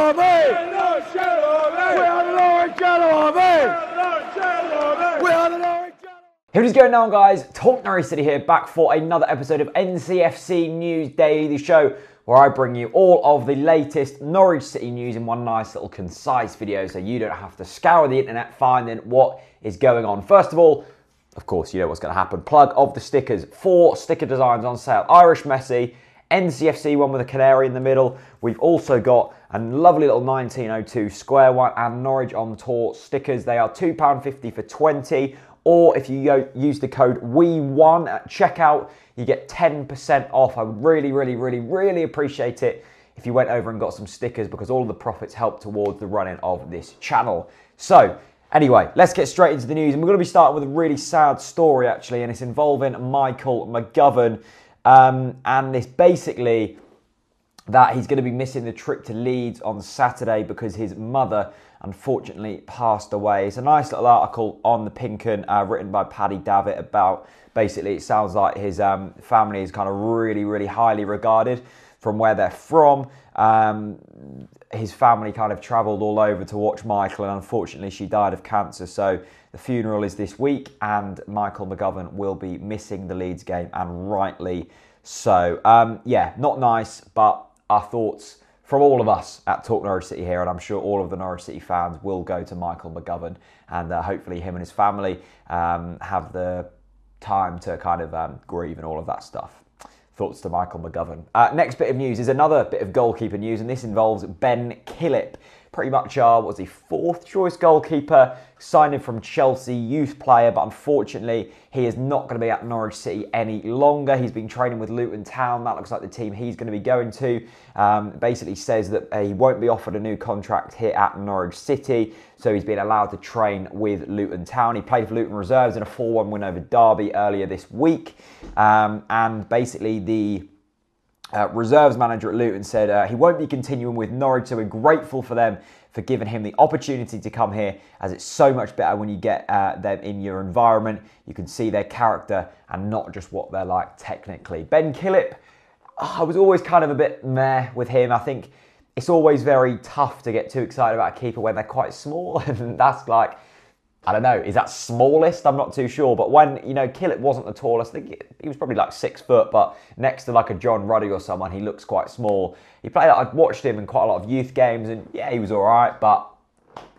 Army! We are the Norwich Army! We are the Norwich Army! Here it is going now, guys. Talk Norwich City here, back for another episode of Ncfc News Daily, the show where I bring you all of the latest Norwich City news in one nice little concise video so you don't have to scour the internet finding what is going on. First of all, of course, you know what's going to happen. Plug of the stickers. 4 sticker designs on sale. Irish Messi, Ncfc one with a canary in the middle. We've also got a lovely little 1902 square one and Norwich on tour stickers. They are £2.50 for 20. Or if you use the code WE1 at checkout, you get 10% off. I would really appreciate it if you went over and got some stickers because all of the profits help towards the running of this channel. So, anyway, let's get straight into the news. And we're going to be starting with a really sad story, actually, and it's involving Michael McGovern. And it's basically that he's going to be missing the trip to Leeds on Saturday because his mother unfortunately passed away. It's a nice little article on the Pink 'Un written by Paddy Davitt about basically it sounds like his family is kind of really highly regarded from where they're from. His family kind of travelled all over to watch Michael and unfortunately she died of cancer. So the funeral is this week and Michael McGovern will be missing the Leeds game and rightly so. Yeah, not nice, but our thoughts from all of us at Talk Norwich City here, and I'm sure all of the Norwich City fans will go to Michael McGovern and hopefully him and his family have the time to kind of grieve and all of that stuff. Thoughts to Michael McGovern. Next bit of news is another bit of goalkeeper news, and this involves Ben Killip. Pretty much our, what was he, 4th choice goalkeeper, signed in from Chelsea, youth player, but unfortunately he is not going to be at Norwich City any longer. He's been training with Luton Town. That looks like the team he's going to be going to. Basically says that he won't be offered a new contract here at Norwich City, so he's been allowed to train with Luton Town. He played for Luton Reserves in a 4-1 win over Derby earlier this week, and basically the reserves manager at Luton said he won't be continuing with Norwich, so we're grateful for them for giving him the opportunity to come here, as it's so much better when you get them in your environment. You can see their character and not just what they're like technically. Ben Killip, I was always kind of a bit meh with him. I think it's always very tough to get too excited about a keeper when they're quite small, and that's like, I don't know, is that smallest? I'm not too sure. But when, you know, Killip wasn't the tallest, I think he was probably like 6 foot, but next to like a John Ruddy or someone, he looks quite small. He played, I'd watched him in quite a lot of youth games, and yeah, he was all right, but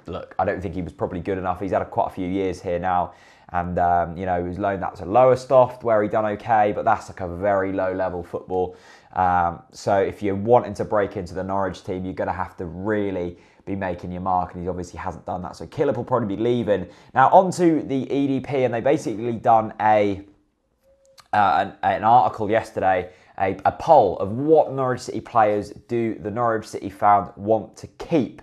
look, I don't think he was probably good enough. He's had quite a few years here now, and, you know, he was loaned out to Lowestoft, where he done okay, but that's like a very low-level football. So if you're wanting to break into the Norwich team, you're going to have to really be making your mark, and he obviously hasn't done that. So Killip will probably be leaving. Now onto the EDP, and they basically done an article yesterday, a poll of what Norwich City players do the Norwich City fans want to keep.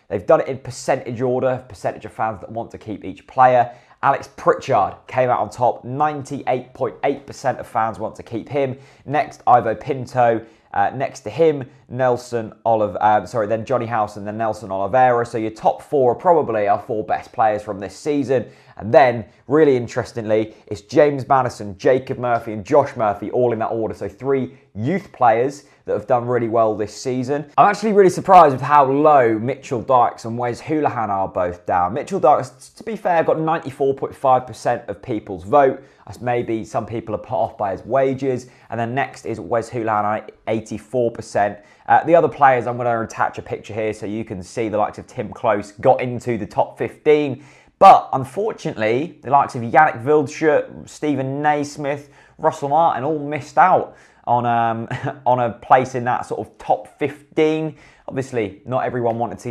They've done it in percentage order, percentage of fans that want to keep each player. Alex Pritchard came out on top. 98.8% of fans want to keep him. Next, Ivo Pinto. Next to him, then Johnny House and then Nelson Oliveira. So your top 4 are probably our 4 best players from this season. And then, really interestingly, it's James Maddison, Jacob Murphy and Josh Murphy, all in that order. So 3 youth players that have done really well this season. I'm actually really surprised with how low Mitchell Dykes and Wes Hoolahan are both down. Mitchell Dykes, to be fair, got 94.5% of people's vote. Maybe some people are put off by his wages. And then next is Wes Hoolahan at 84%. The other players, I'm going to attach a picture here so you can see the likes of Tim Close got into the top 15. But unfortunately, the likes of Yannick Wildschut, Stephen Naismith, Russell Martin all missed out on a place in that sort of top 15. Obviously, not everyone wanted to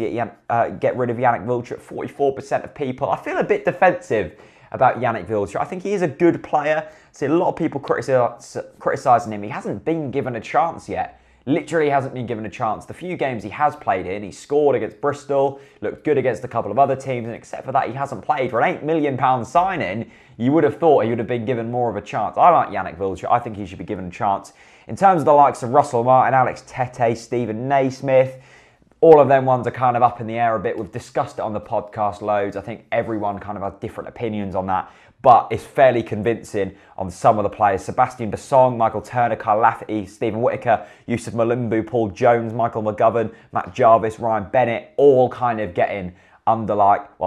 get rid of Yannick Wildschut. 44% of people. I feel a bit defensive about Yannick Wildschut. I think he is a good player. I see a lot of people criticising him. He hasn't been given a chance yet. Literally hasn't been given a chance. The few games he has played in, he scored against Bristol, looked good against a couple of other teams, and except for that, he hasn't played. For an £8 million signing, you would have thought he would have been given more of a chance. I like Yannick Wildschut. I think he should be given a chance. In terms of the likes of Russell Martin, Alex Tete, Stephen Naismith, all of them ones are kind of up in the air a bit. We've discussed it on the podcast loads. I think everyone kind of has different opinions on that, but it's fairly convincing on some of the players. Sebastian Bassong, Michael Turner, Kyle Lafferty, Stephen Whittaker, Yusuf Malimbu, Paul Jones, Michael McGovern, Matt Jarvis, Ryan Bennett, all kind of getting under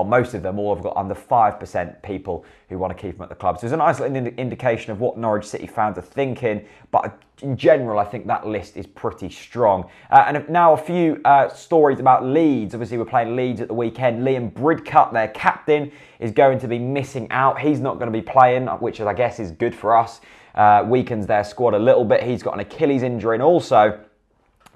most of them all have got under 5% people who want to keep him at the club. So it's a nice little indication of what Norwich City fans are thinking, but in general, I think that list is pretty strong. And now a few stories about Leeds. Obviously, we're playing Leeds at the weekend. Liam Bridcut, their captain, is going to be missing out. He's not going to be playing, which I guess is good for us. Weakens their squad a little bit. He's got an Achilles injury, and also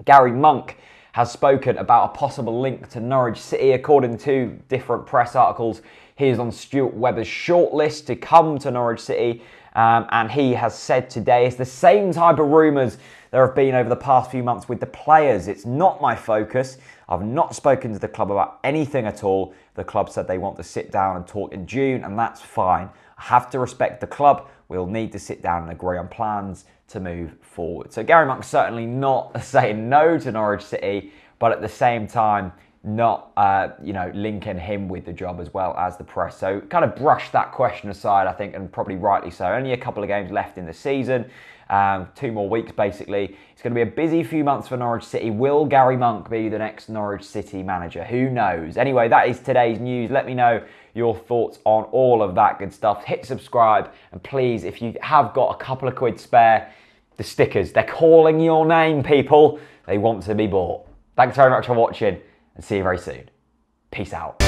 Garry Monk has spoken about a possible link to Norwich City. According to different press articles, he is on Stuart Webber's shortlist to come to Norwich City. And he has said today, it's the same type of rumours there have been over the past few months with the players. It's not my focus. I've not spoken to the club about anything at all. The club said they want to sit down and talk in June, and that's fine. I have to respect the club. We'll need to sit down and agree on plans to move forward. So Garry Monk's certainly not saying no to Norwich City, but at the same time, not linking him with the job as well as the press. So kind of brush that question aside, I think, and probably rightly so. Only a couple of games left in the season. 2 more weeks, basically. It's going to be a busy few months for Norwich City. Will Garry Monk be the next Norwich City manager? Who knows? Anyway, that is today's news. Let me know your thoughts on all of that good stuff. Hit subscribe, and please, if you have got a couple of quid spare, the stickers, they're calling your name, people. They want to be bought. Thanks very much for watching, and see you very soon. Peace out.